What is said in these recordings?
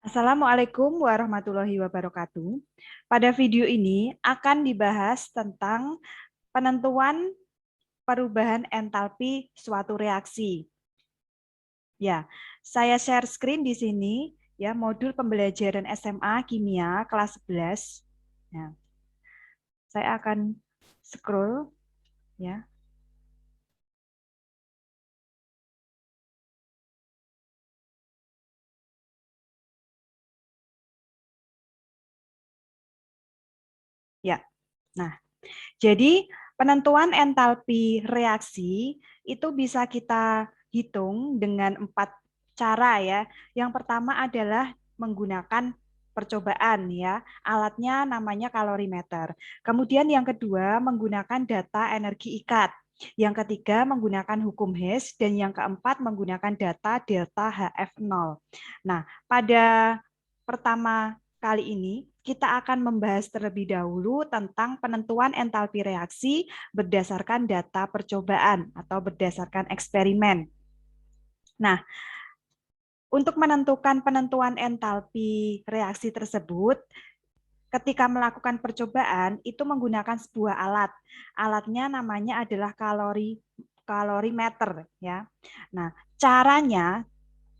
Assalamualaikum warahmatullahi wabarakatuh. Pada video ini akan dibahas tentang penentuan perubahan entalpi suatu reaksi. Ya, saya share screen di sini ya, modul pembelajaran SMA Kimia kelas 11. Nah, saya akan scroll ya. Ya. Nah, jadi penentuan entalpi reaksi itu bisa kita hitung dengan 4 cara ya. Yang pertama adalah menggunakan percobaan ya. Alatnya namanya kalorimeter. Kemudian yang kedua menggunakan data energi ikat. Yang ketiga menggunakan hukum Hess dan yang keempat menggunakan data delta HF0. Nah, pada pertama kali ini kita akan membahas terlebih dahulu tentang penentuan entalpi reaksi berdasarkan data percobaan atau berdasarkan eksperimen. Nah, untuk menentukan penentuan entalpi reaksi tersebut, ketika melakukan percobaan itu menggunakan sebuah alat. Alatnya namanya adalah kalorimeter ya. Nah, caranya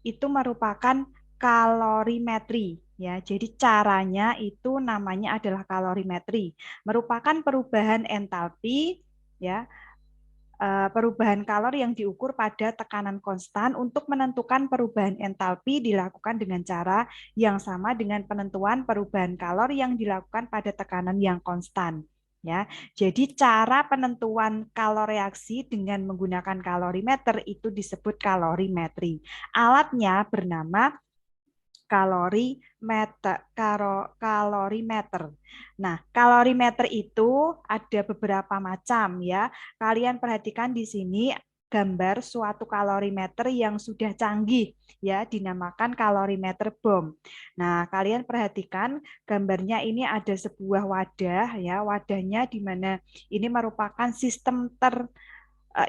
itu merupakan kalorimetri ya. Jadi caranya itu namanya adalah kalorimetri, merupakan perubahan entalpi ya, perubahan kalori yang diukur pada tekanan konstan. Untuk menentukan perubahan entalpi dilakukan dengan cara yang sama dengan penentuan perubahan kalori yang dilakukan pada tekanan yang konstan. Ya, jadi cara penentuan kaloreaksi dengan menggunakan kalorimeter itu disebut kalorimetri. Alatnya bernama kalorimeter. Nah, kalorimeter itu ada beberapa macam ya. Kalian perhatikan di sini gambar suatu kalorimeter yang sudah canggih ya, dinamakan kalorimeter bom. Nah, kalian perhatikan gambarnya ini ada sebuah wadah ya, wadahnya di mana ini merupakan sistem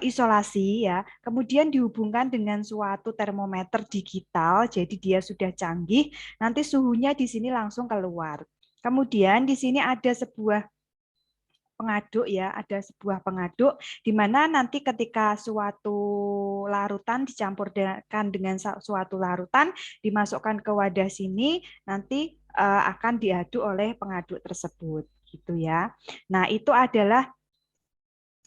isolasi ya, kemudian dihubungkan dengan suatu termometer digital, jadi dia sudah canggih, nanti suhunya di sini langsung keluar. Kemudian di sini ada sebuah pengaduk ya, ada sebuah pengaduk di mana nanti ketika suatu larutan dicampurkan dengan suatu larutan dimasukkan ke wadah sini, nanti akan diaduk oleh pengaduk tersebut gitu ya. Nah, itu adalah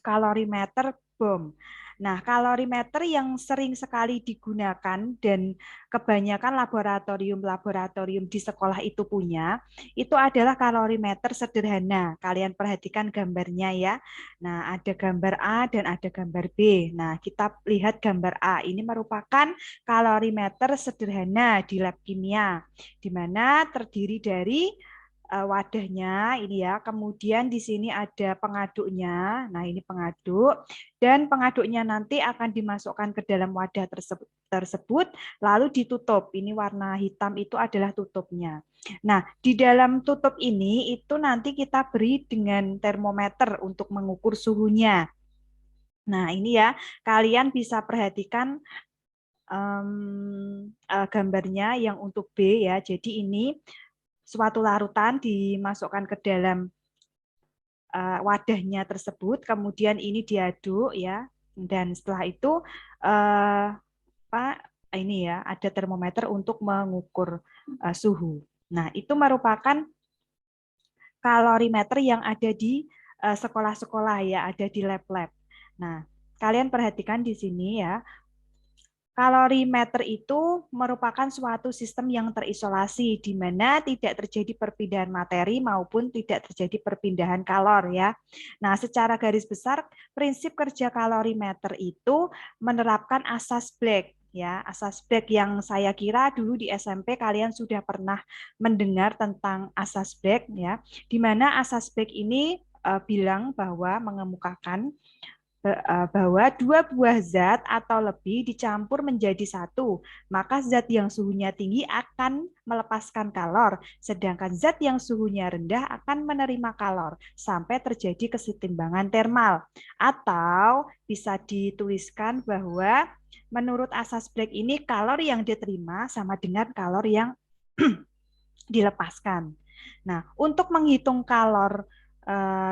kalorimeter bom. Nah, kalorimeter yang sering sekali digunakan dan kebanyakan laboratorium-laboratorium di sekolah itu punya, itu adalah kalorimeter sederhana. Kalian perhatikan gambarnya ya. Nah, ada gambar A dan ada gambar B. Nah, kita lihat gambar A. Ini merupakan kalorimeter sederhana di lab kimia, di mana terdiri dari wadahnya ini ya. Kemudian di sini ada pengaduknya. Nah, ini pengaduk dan pengaduknya nanti akan dimasukkan ke dalam wadah tersebut lalu ditutup. Ini warna hitam itu adalah tutupnya. Nah, di dalam tutup ini itu nanti kita beri dengan termometer untuk mengukur suhunya. Nah, ini ya, kalian bisa perhatikan gambarnya yang untuk B ya. Jadi ini suatu larutan dimasukkan ke dalam wadahnya tersebut, kemudian ini diaduk ya, dan setelah itu Pak ini ya ada termometer untuk mengukur suhu. Nah, itu merupakan kalorimeter yang ada di sekolah-sekolah ya, ada di lab-lab. Nah, kalian perhatikan di sini ya, kalorimeter itu merupakan suatu sistem yang terisolasi di mana tidak terjadi perpindahan materi maupun tidak terjadi perpindahan kalor ya. Nah, secara garis besar prinsip kerja kalorimeter itu menerapkan asas Black ya. Asas Black yang saya kira dulu di SMP kalian sudah pernah mendengar tentang asas Black ya. Di mana asas Black ini bilang bahwa mengemukakan bahwa dua buah zat atau lebih dicampur menjadi satu, maka zat yang suhunya tinggi akan melepaskan kalor, sedangkan zat yang suhunya rendah akan menerima kalor sampai terjadi kesetimbangan termal. Atau bisa dituliskan bahwa menurut asas Black ini kalori yang diterima sama dengan kalori yang dilepaskan. Nah, untuk menghitung kalor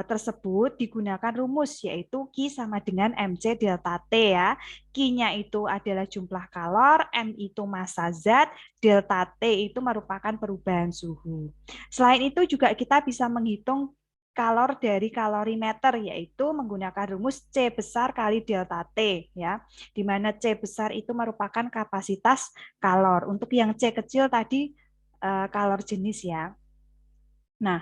tersebut digunakan rumus yaitu Q sama dengan MC delta T ya. Q-nya itu adalah jumlah kalor, M itu massa zat, delta T itu merupakan perubahan suhu. Selain itu juga kita bisa menghitung kalor dari kalorimeter yaitu menggunakan rumus C besar kali delta T ya. Di mana C besar itu merupakan kapasitas kalor. Untuk yang C kecil tadi kalor jenis ya. Nah,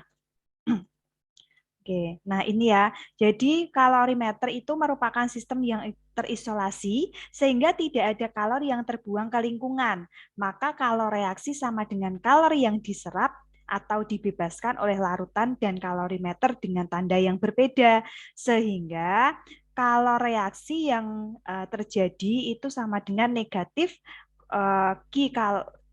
oke. Nah, ini ya. Jadi kalorimeter itu merupakan sistem yang terisolasi sehingga tidak ada kalori yang terbuang ke lingkungan. Maka kalor reaksi sama dengan kalori yang diserap atau dibebaskan oleh larutan dan kalorimeter dengan tanda yang berbeda. Sehingga kalor reaksi yang terjadi itu sama dengan negatif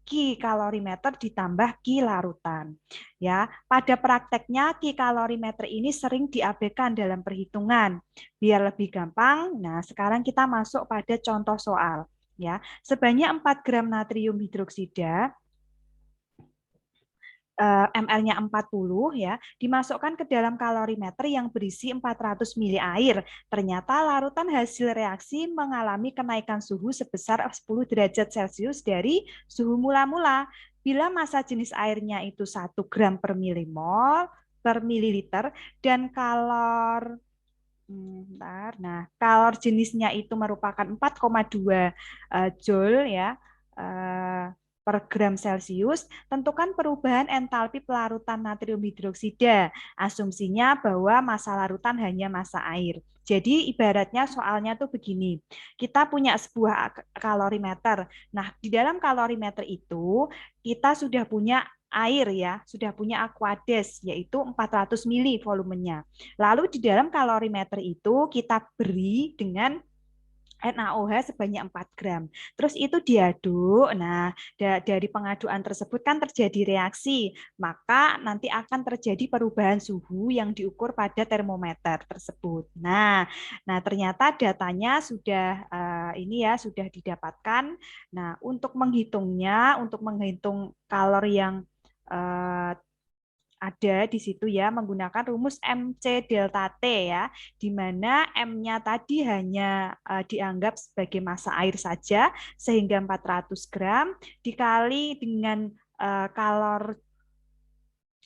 Ki kalorimeter ditambah Ki larutan. Ya, pada prakteknya Ki kalorimeter ini sering diabaikan dalam perhitungan. Biar lebih gampang, nah sekarang kita masuk pada contoh soal. Ya, sebanyak 4 gram natrium hidroksida ml-nya 40 ya, dimasukkan ke dalam kalorimeter yang berisi 400 ml air. Ternyata larutan hasil reaksi mengalami kenaikan suhu sebesar 10 derajat Celcius dari suhu mula-mula. Bila massa jenis airnya itu 1 gram per milimol per mililiter dan kalor jenisnya itu merupakan 4,2 joule ya. Per gram Celcius, tentukan perubahan entalpi pelarutan natrium hidroksida. Asumsinya bahwa massa larutan hanya massa air. Jadi ibaratnya soalnya tuh begini, kita punya sebuah kalorimeter. Nah, di dalam kalorimeter itu kita sudah punya air ya, sudah punya aquades yaitu 400 mili volumenya. Lalu di dalam kalorimeter itu kita beri dengan NaOH sebanyak 4 gram. Terus itu diaduk. Nah, dari pengaduan tersebut kan terjadi reaksi. Maka nanti akan terjadi perubahan suhu yang diukur pada termometer tersebut. Nah, ternyata datanya sudah ini ya sudah didapatkan. Nah, untuk menghitungnya, untuk menghitung kalor yang uh, ada di situ ya menggunakan rumus MC delta T ya, di mana M-nya tadi hanya dianggap sebagai massa air saja sehingga 400 gram dikali dengan kalor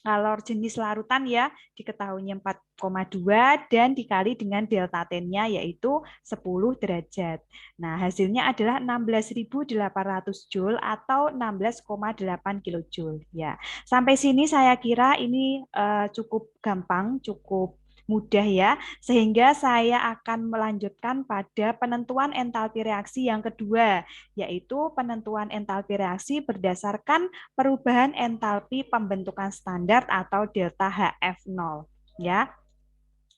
kalor jenis larutan ya diketahuinya 4,2 dan dikali dengan delta T-nya yaitu 10 derajat. Nah, hasilnya adalah 16.800 joule atau 16,8 kilojoule ya. Sampai sini saya kira ini cukup gampang, cukup mudah ya, sehingga saya akan melanjutkan pada penentuan entalpi reaksi yang kedua, yaitu penentuan entalpi reaksi berdasarkan perubahan entalpi pembentukan standar atau delta HF0 ya.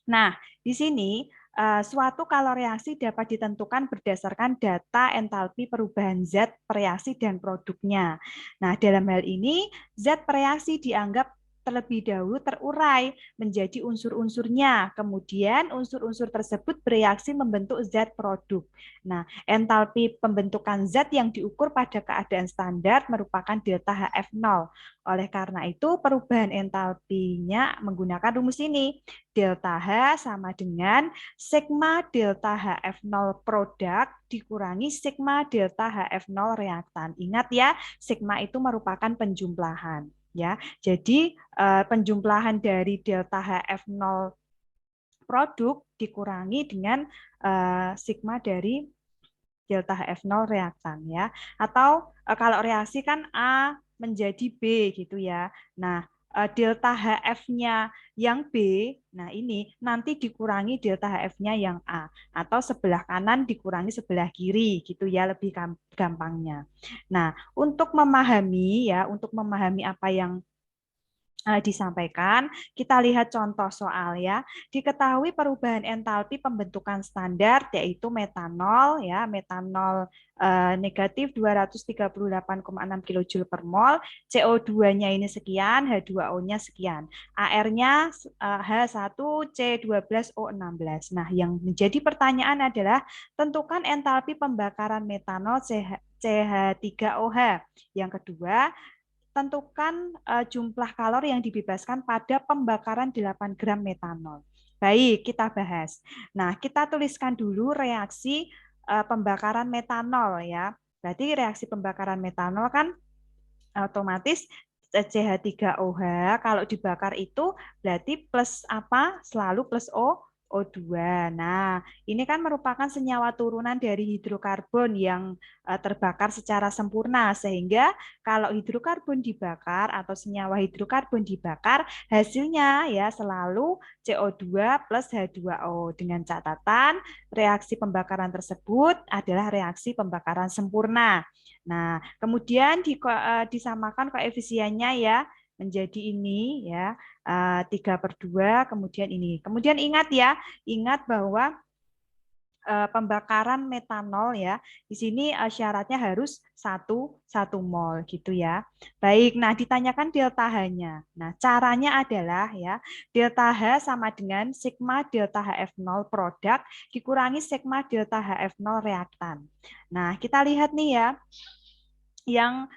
Nah, di sini suatu kalor reaksi dapat ditentukan berdasarkan data entalpi perubahan zat reaksi dan produknya. Nah, dalam hal ini zat reaksi dianggap terlebih dahulu terurai menjadi unsur-unsurnya. Kemudian unsur-unsur tersebut bereaksi membentuk zat produk. Nah, entalpi pembentukan zat yang diukur pada keadaan standar merupakan delta HF0. Oleh karena itu, perubahan entalpinya menggunakan rumus ini. Delta H sama dengan sigma delta HF0 produk dikurangi sigma delta HF0 reaktan. Ingat ya, sigma itu merupakan penjumlahan. Ya, jadi penjumlahan dari delta HF0 produk dikurangi dengan sigma dari delta HF0 reaktan ya. Atau kalau reaksi kan A menjadi B gitu ya. Nah, delta HF-nya yang B, nah ini nanti dikurangi delta HF-nya yang A atau sebelah kanan dikurangi sebelah kiri gitu ya lebih gampangnya. Nah, untuk memahami apa yang disampaikan, kita lihat contoh soal ya. Diketahui perubahan entalpi pembentukan standar yaitu metanol ya, metanol negatif 238,6 kJ per mol, CO2-nya ini sekian, H2O-nya sekian. AR-nya H1C12O16. Nah, yang menjadi pertanyaan adalah tentukan entalpi pembakaran metanol CH3OH. Yang kedua, tentukan jumlah kalori yang dibebaskan pada pembakaran 8 gram metanol. Baik, kita bahas. Nah, kita tuliskan dulu reaksi pembakaran metanol ya. Berarti reaksi pembakaran metanol kan otomatis CH3OH kalau dibakar itu berarti plus apa? Selalu plus O2. Nah, ini kan merupakan senyawa turunan dari hidrokarbon yang terbakar secara sempurna sehingga kalau hidrokarbon dibakar atau senyawa hidrokarbon dibakar hasilnya ya selalu CO2 plus H2O dengan catatan reaksi pembakaran tersebut adalah reaksi pembakaran sempurna. Nah, kemudian disamakan koefisiennya ya menjadi ini ya 3/2 kemudian ini. Kemudian ingat bahwa pembakaran metanol ya. Di sini syaratnya harus 1 mol gitu ya. Baik, nah ditanyakan delta H-nya. Nah, caranya adalah ya, delta H sama dengan sigma delta HF0 produk dikurangi sigma delta HF0 reaktan. Nah, kita lihat nih ya, yang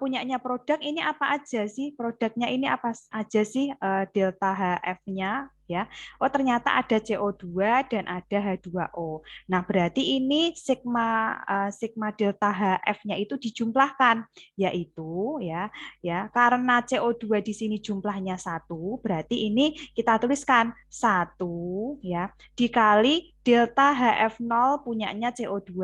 punyanya produk ini apa aja sih? Produknya ini apa aja sih delta HF-nya ya? Oh, ternyata ada CO2 dan ada H2O. Nah, berarti ini sigma delta HF-nya itu dijumlahkan yaitu ya karena CO2 di sini jumlahnya 1, berarti ini kita tuliskan 1 ya dikali delta HF0 punyanya CO2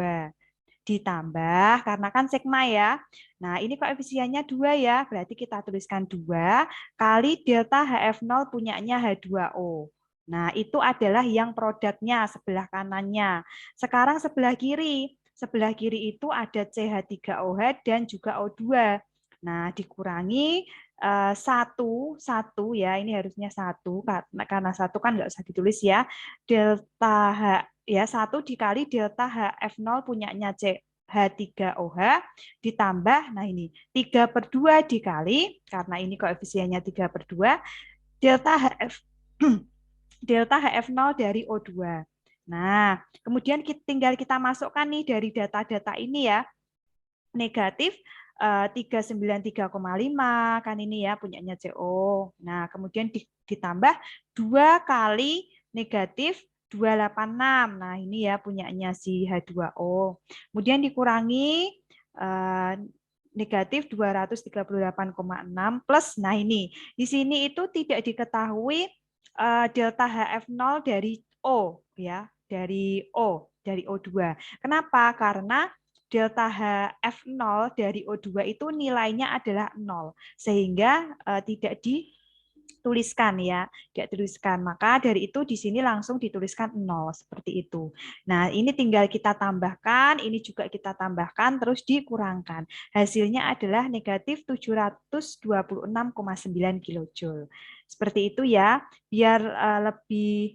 ditambah karena kan sigma ya. Nah, ini koefisiennya 2 ya, berarti kita tuliskan 2 kali delta HF0 punyanya H2O. Nah, itu adalah yang produknya sebelah kanannya. Sekarang sebelah kiri. Sebelah kiri itu ada CH3OH dan juga O2. Nah, dikurangi satu ya, ini harusnya 1 karena 1 kan nggak usah ditulis ya. Delta H ya 1 dikali delta HF0 punyanya H3OH ditambah, nah ini 3/2 dikali, karena ini koefisiennya 3/2, delta HF delta HF0 dari O2. Nah, kemudian tinggal kita masukkan nih dari data-data ini ya, negatif 393,5 kan ini ya punyanya CO. Nah, kemudian ditambah 2 kali negatif 286. Nah, ini ya punyanya si H2O. Kemudian dikurangi negatif 238,6 plus, nah ini di sini itu tidak diketahui delta HF0 dari O ya, dari O2. Kenapa? Karena delta HF0 dari O2 itu nilainya adalah 0 sehingga tidak dituliskan ya, tidak dituliskan. Maka dari itu di sini langsung dituliskan 0 seperti itu. Nah, ini tinggal kita tambahkan, ini juga kita tambahkan terus dikurangkan. Hasilnya adalah negatif 726,9 kilojoule. Seperti itu ya, biar lebih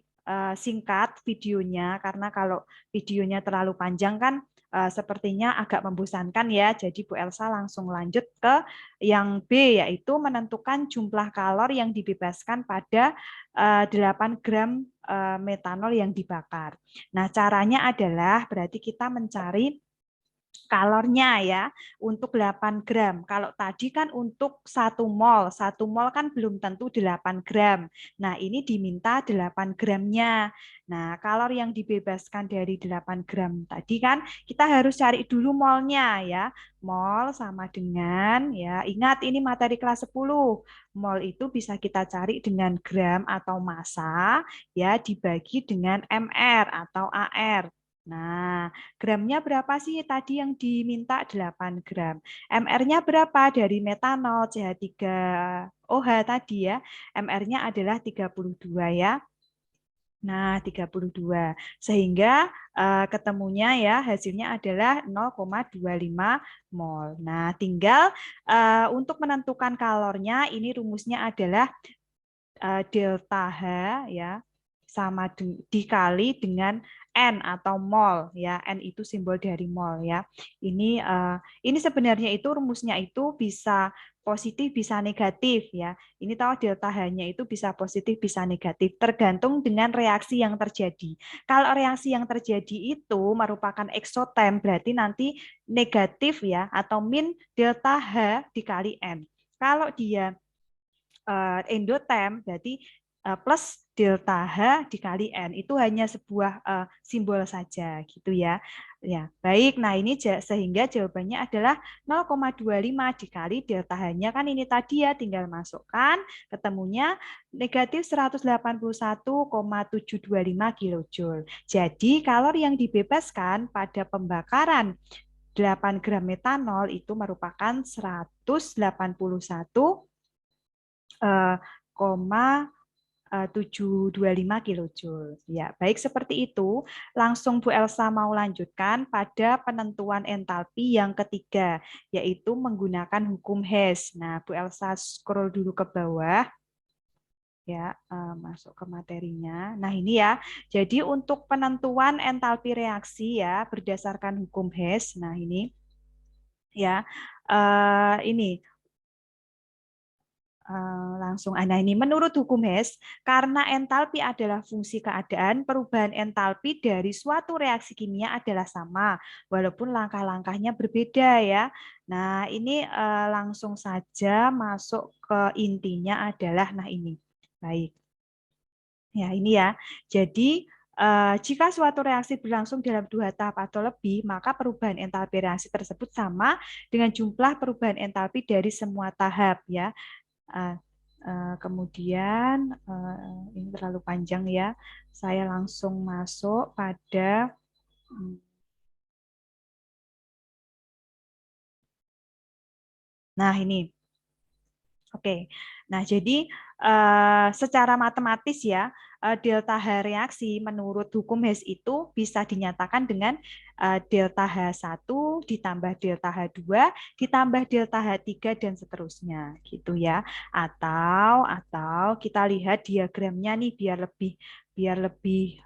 singkat videonya karena kalau videonya terlalu panjang kan sepertinya agak membosankan ya. Jadi Bu Elsa langsung lanjut ke yang B, yaitu menentukan jumlah kalori yang dibebaskan pada 8 gram metanol yang dibakar. Nah, caranya adalah berarti kita mencari kalornya ya untuk 8 gram. Kalau tadi kan untuk 1 mol kan belum tentu 8 gram. Nah, ini diminta 8 gramnya. Nah, kalori yang dibebaskan dari 8 gram tadi kan kita harus cari dulu molnya ya. Mol sama dengan ya, ingat ini materi kelas 10. Mol itu bisa kita cari dengan gram atau massa ya dibagi dengan mr atau ar. Nah, gramnya berapa sih tadi yang diminta 8 gram. MR-nya berapa dari metanol CH3OH tadi ya. MR-nya adalah 32 ya. Nah, 32. Sehingga ketemunya ya hasilnya adalah 0,25 mol. Nah, tinggal untuk menentukan kalornya ini rumusnya adalah delta H ya sama dikali dengan N atau mol ya. N itu simbol dari mol ya. Ini sebenarnya itu rumusnya itu bisa positif bisa negatif ya. Ini tahu delta H-nya itu bisa positif bisa negatif tergantung dengan reaksi yang terjadi. Kalau reaksi yang terjadi itu merupakan eksoterm berarti nanti negatif ya atau min delta H dikali N. Kalau dia endoterm berarti plus delta H dikali N. Itu hanya sebuah simbol saja gitu ya. Ya, baik. Nah, ini sehingga jawabannya adalah 0,25 dikali delta H-nya kan ini tadi ya, tinggal masukkan, ketemunya negatif 181,725 kilojoule. Jadi, kalori yang dibebaskan pada pembakaran 8 gram metanol itu merupakan 181 725 kilojoule. Ya, baik seperti itu. Langsung Bu Elsa mau lanjutkan pada penentuan entalpi yang ketiga, yaitu menggunakan hukum Hess. Nah, Bu Elsa scroll dulu ke bawah. Ya, masuk ke materinya. Nah, ini ya. Jadi untuk penentuan entalpi reaksi ya berdasarkan hukum Hess. Nah, ini ya. Ini langsung nah ini menurut hukum Hess, karena entalpi adalah fungsi keadaan, perubahan entalpi dari suatu reaksi kimia adalah sama walaupun langkah-langkahnya berbeda ya. Nah, ini langsung saja masuk ke intinya adalah nah ini. Baik. Ya, ini ya. Jadi jika suatu reaksi berlangsung dalam 2 tahap atau lebih, maka perubahan entalpi reaksi tersebut sama dengan jumlah perubahan entalpi dari semua tahap ya. Kemudian ini terlalu panjang ya. Saya langsung masuk pada nah ini. Oke. Nah, jadi secara matematis ya, delta H reaksi menurut hukum Hess itu bisa dinyatakan dengan delta H1 ditambah delta H2 ditambah delta H3 dan seterusnya gitu ya. Atau kita lihat diagramnya nih biar lebih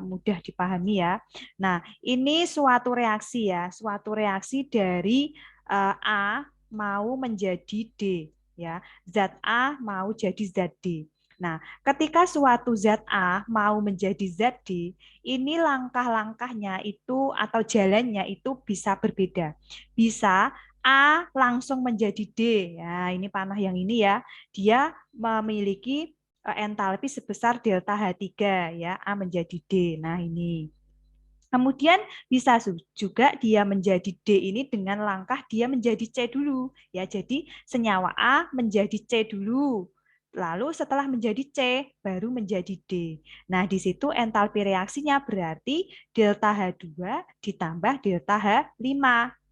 mudah dipahami ya. Nah, ini suatu reaksi ya, suatu reaksi dari A mau menjadi D ya. Zat A mau jadi zat D. Nah, ketika suatu zat A mau menjadi zat D, ini langkah-langkahnya itu atau jalannya itu bisa berbeda. Bisa A langsung menjadi D. Ya, ini panah yang ini ya. Dia memiliki entalpi sebesar delta H3 ya, A menjadi D. Nah, ini. Kemudian bisa juga dia menjadi D ini dengan langkah dia menjadi C dulu. Ya, jadi senyawa A menjadi C dulu. Lalu setelah menjadi C, baru menjadi D. Nah, di situ entalpi reaksinya berarti delta H2 ditambah delta H5.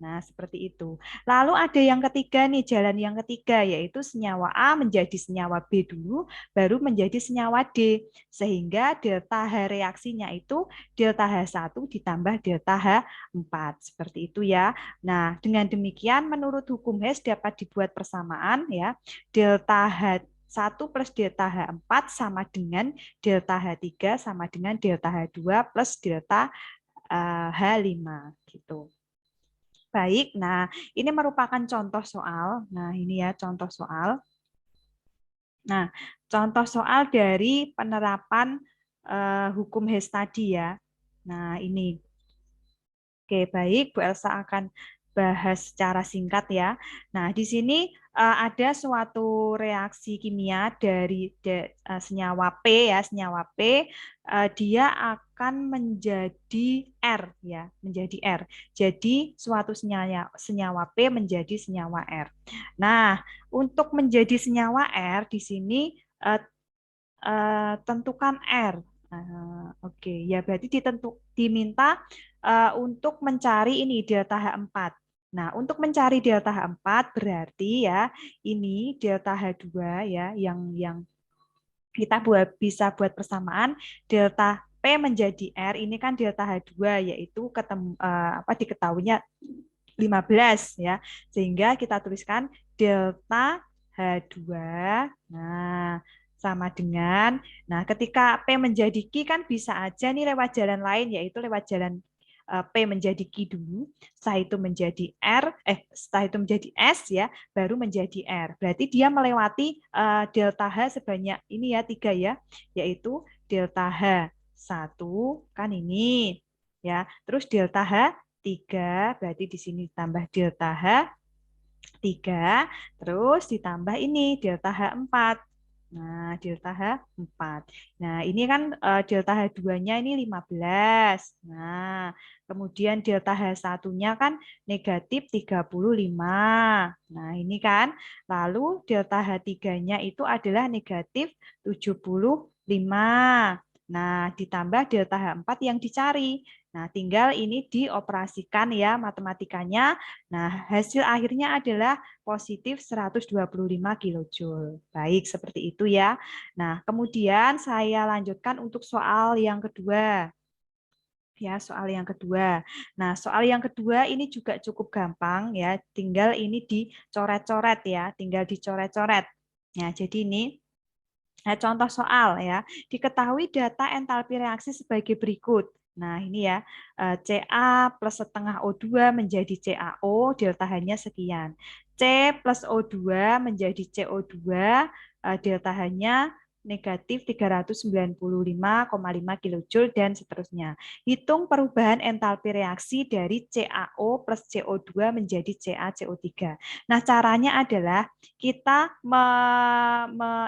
Nah, seperti itu. Lalu ada yang ketiga nih, jalan yang ketiga, yaitu senyawa A menjadi senyawa B dulu, baru menjadi senyawa D. Sehingga delta H reaksinya itu delta H1 ditambah delta H4. Seperti itu ya. Nah, dengan demikian menurut hukum Hess dapat dibuat persamaan ya. Delta H1 plus delta H4 sama dengan delta H3 sama dengan delta H2 plus delta H5 gitu. Baik, nah ini merupakan contoh soal. Nah, ini ya contoh soal. Nah, contoh soal dari penerapan hukum Hess tadi ya. Nah, ini. Oke, baik. Bu Elsa akan bahas secara singkat ya. Nah, di sini ada suatu reaksi kimia dari senyawa P ya, senyawa P dia akan menjadi R ya, menjadi R. Jadi suatu senyawa P menjadi senyawa R. Nah, untuk menjadi senyawa R di sini tentukan R. Oke, ya berarti diminta untuk mencari ini delta H4. Nah, untuk mencari delta H4 berarti ya ini delta H2 ya yang kita bisa buat persamaan delta P menjadi R ini kan delta H2 yaitu diketahuinya 15 ya. Sehingga kita tuliskan delta H2. Nah, sama dengan ketika P menjadi Q kan bisa aja nih lewat jalan lain yaitu lewat jalan P menjadi Q dulu, setelah itu menjadi setelah itu menjadi S ya, baru menjadi R. Berarti dia melewati delta H sebanyak ini ya 3 ya, yaitu delta H1 kan ini ya, terus delta H3 berarti di sini tambah delta H 3, terus ditambah ini delta H4. Nah, delta H4. Nah, ini kan delta H2-nya ini 15. Nah, kemudian delta H1-nya kan negatif 35. Nah, ini kan. Lalu delta H3-nya itu adalah negatif 75. Nah, ditambah delta H4 yang dicari. Nah, tinggal ini dioperasikan ya matematikanya. Nah, hasil akhirnya adalah positif 125 kilojoule. Baik, seperti itu ya. Nah, kemudian saya lanjutkan untuk soal yang kedua. Ya, soal yang kedua. Nah, soal yang kedua ini juga cukup gampang ya. Tinggal ini dicoret-coret ya, tinggal dicoret-coret. Nah, jadi ini contoh soal ya. Diketahui data entalpi reaksi sebagai berikut. Nah, ini ya, Ca plus setengah O2 menjadi CaO, delta H-nya sekian. C plus O2 menjadi CO2, delta H-nya negatif 395,5 kilojoule dan seterusnya. Hitung perubahan entalpi reaksi dari CaO plus CO2 menjadi CaCO3. Nah, caranya adalah kita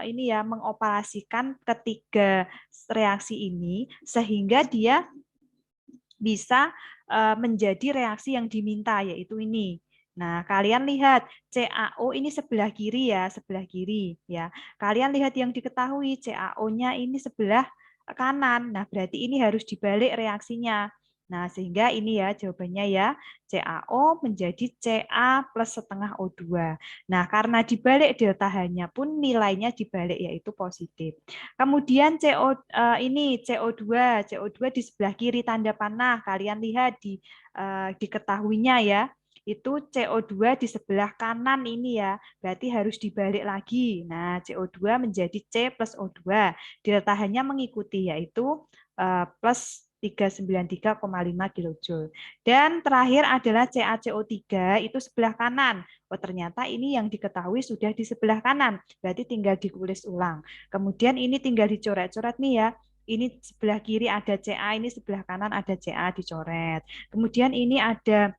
ini ya mengoperasikan ketiga reaksi ini sehingga dia bisa menjadi reaksi yang diminta yaitu ini. Nah, kalian lihat CaO ini sebelah kiri ya, sebelah kiri ya. Kalian lihat yang diketahui CaO-nya ini sebelah kanan. Nah, berarti ini harus dibalik reaksinya. Nah, sehingga ini ya jawabannya ya CaO menjadi Ca plus setengah O2. Nah, karena dibalik delta H-nya pun nilainya dibalik yaitu positif. Kemudian ini CO2 di sebelah kiri tanda panah. Kalian lihat diketahuinya ya. Itu CO2 di sebelah kanan ini ya. Berarti harus dibalik lagi. Nah, CO2 menjadi C plus O2. Delta H-nya mengikuti yaitu plus 393,5 kilojoule. Dan terakhir adalah CaCO3 itu sebelah kanan. Oh, ternyata ini yang diketahui sudah di sebelah kanan. Berarti tinggal ditulis ulang. Kemudian ini tinggal dicoret-coret nih ya. Ini sebelah kiri ada Ca, ini sebelah kanan ada Ca dicoret. Kemudian ini ada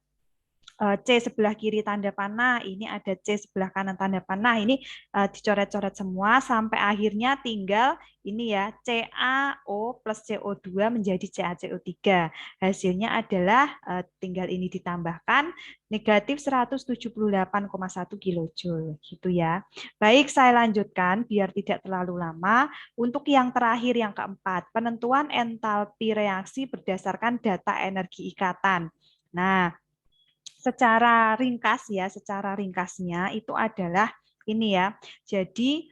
C sebelah kiri tanda panah, ini ada C sebelah kanan tanda panah, ini dicoret-coret semua sampai akhirnya tinggal ini ya CaO plus CO2 menjadi CaCO3. Hasilnya adalah tinggal ini ditambahkan negatif 178,1 kilojoule gitu ya. Baik, saya lanjutkan biar tidak terlalu lama. Untuk yang terakhir yang keempat, penentuan entalpi reaksi berdasarkan data energi ikatan. Nah, secara ringkasnya itu adalah ini ya. Jadi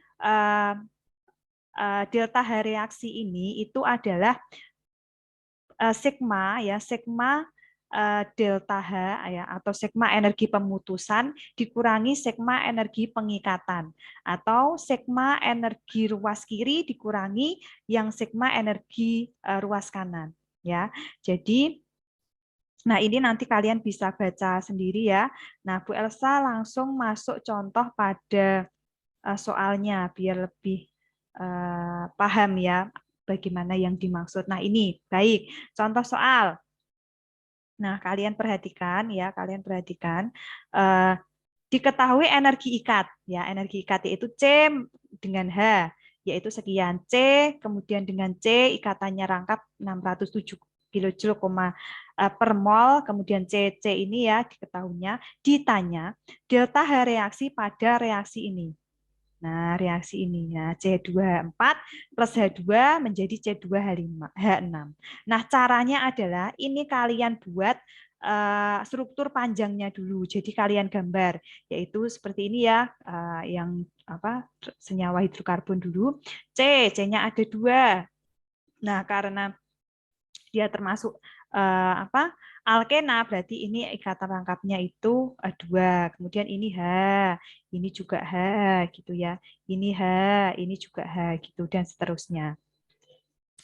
delta H reaksi ini itu adalah sigma ya, sigma delta H ya atau sigma energi pemutusan dikurangi sigma energi pengikatan atau sigma energi ruas kiri dikurangi yang sigma energi ruas kanan ya. Jadi nah, ini nanti kalian bisa baca sendiri ya. Nah, Bu Elsa langsung masuk contoh pada soalnya biar lebih paham ya bagaimana yang dimaksud. Nah, ini baik. Contoh soal. Nah, kalian perhatikan ya, kalian perhatikan. Diketahui energi ikat ya, energi ikat yaitu C dengan H yaitu sekian C, kemudian dengan C ikatannya rangkap 607 kilojoule per mol, kemudian C ini ya diketahuinya, ditanya delta H reaksi pada reaksi ini. Nah, reaksi ini ya C2H4 plus H2 menjadi C2H6. Nah, caranya adalah ini kalian buat struktur panjangnya dulu. Jadi kalian gambar yaitu seperti ini ya, yang apa senyawa hidrokarbon dulu. C-nya ada 2. Nah, karena dia termasuk apa alkena berarti ini ikatan rangkapnya itu 2. Kemudian ini H, ini juga H gitu ya. Ini H, ini juga H gitu dan seterusnya.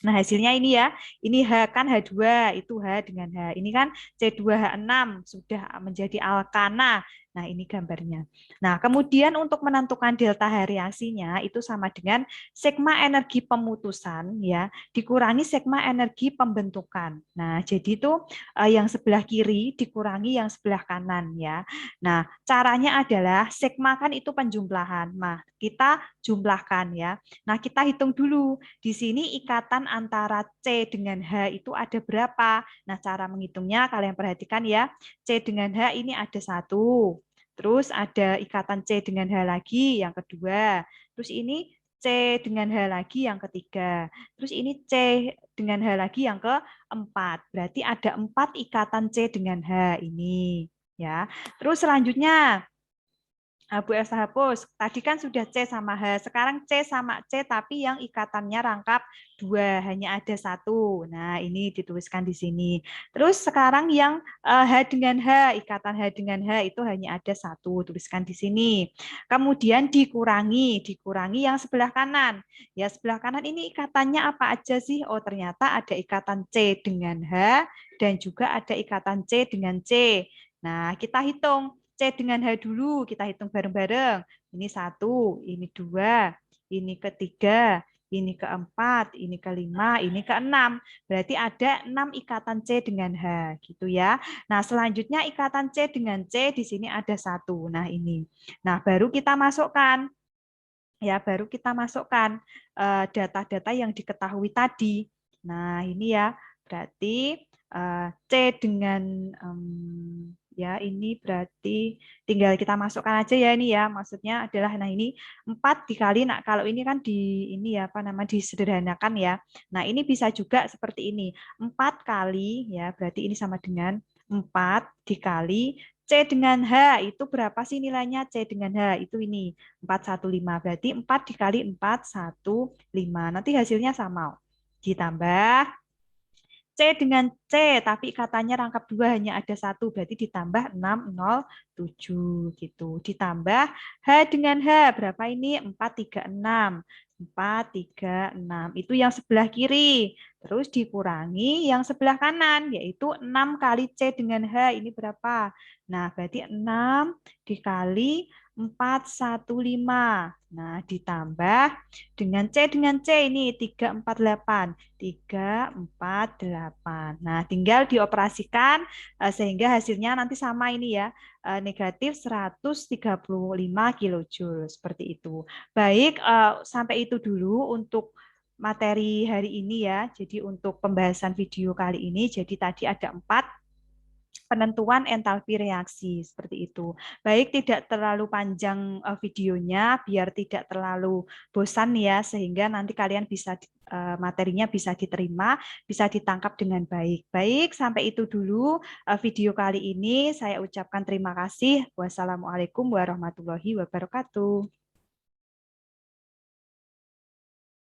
Nah, hasilnya ini ya. Ini H kan H2, itu H dengan H. Ini kan C2H6 sudah menjadi alkana. Nah, ini gambarnya. Nah, kemudian untuk menentukan delta H reaksinya itu sama dengan sigma energi pemutusan ya dikurangi sigma energi pembentukan. Nah, jadi itu yang sebelah kiri dikurangi yang sebelah kanan ya. Nah, caranya adalah sigma kan itu penjumlahan. Nah, kita jumlahkan ya. Nah, kita hitung dulu. Di sini ikatan antara C dengan H itu ada berapa? Nah, cara menghitungnya kalian perhatikan ya. C dengan H ini ada 1. Terus ada ikatan C dengan H lagi yang kedua. Terus ini C dengan H lagi yang ketiga. Terus ini C dengan H lagi yang keempat. Berarti ada 4 ikatan C dengan H ini. Ya. Terus selanjutnya Bu Elsa hapus. Tadi kan sudah C sama H. Sekarang C sama C, tapi yang ikatannya rangkap 2, hanya ada 1. Nah, ini dituliskan di sini. Terus sekarang yang H dengan H, ikatan H dengan H itu hanya ada 1. Tuliskan di sini. Kemudian dikurangi yang sebelah kanan. Ya, sebelah kanan ini ikatannya apa aja sih? Oh, ternyata ada ikatan C dengan H dan juga ada ikatan C dengan C. Nah, kita hitung. C dengan H dulu, kita hitung bareng-bareng. Ini 1, ini 2, ini ketiga, ini keempat, ini kelima, ini keenam. Berarti ada 6 ikatan C dengan H, gitu ya. Nah, selanjutnya ikatan C dengan C di sini ada 1. Nah, ini. Nah, baru kita masukkan. Ya, baru kita masukkan data-data yang diketahui tadi. Nah, ini ya. Berarti C dengan ya ini berarti tinggal kita masukkan aja ya ini ya. Maksudnya adalah nah ini 4 dikali nah kalau ini kan di ini ya apa nama disederhanakan ya. Nah, ini bisa juga seperti ini. 4 kali ya berarti ini sama dengan 4 dikali C dengan H itu berapa sih nilainya? C dengan H itu ini 415. Berarti 4 dikali 415. Nanti hasilnya sama. Ditambah C dengan C, tapi katanya rangkap 2 hanya ada 1, berarti ditambah 607 gitu. Ditambah H dengan H, berapa ini? 436. 436, itu yang sebelah kiri. Terus dikurangi yang sebelah kanan, yaitu 6 kali C dengan H, ini berapa? Nah, berarti 6 dikali 415. Nah, ditambah dengan C ini 348. 348. Nah, tinggal dioperasikan sehingga hasilnya nanti sama ini ya, negatif 135 kilojoule seperti itu. Baik, sampai itu dulu untuk materi hari ini ya. Jadi untuk pembahasan video kali ini, jadi tadi ada 4 penentuan entalpi reaksi seperti itu. Baik, tidak terlalu panjang videonya biar tidak terlalu bosan ya sehingga nanti kalian bisa materinya bisa diterima, bisa ditangkap dengan baik. Baik, sampai itu dulu video kali ini. Saya ucapkan terima kasih. Wassalamualaikum warahmatullahi wabarakatuh.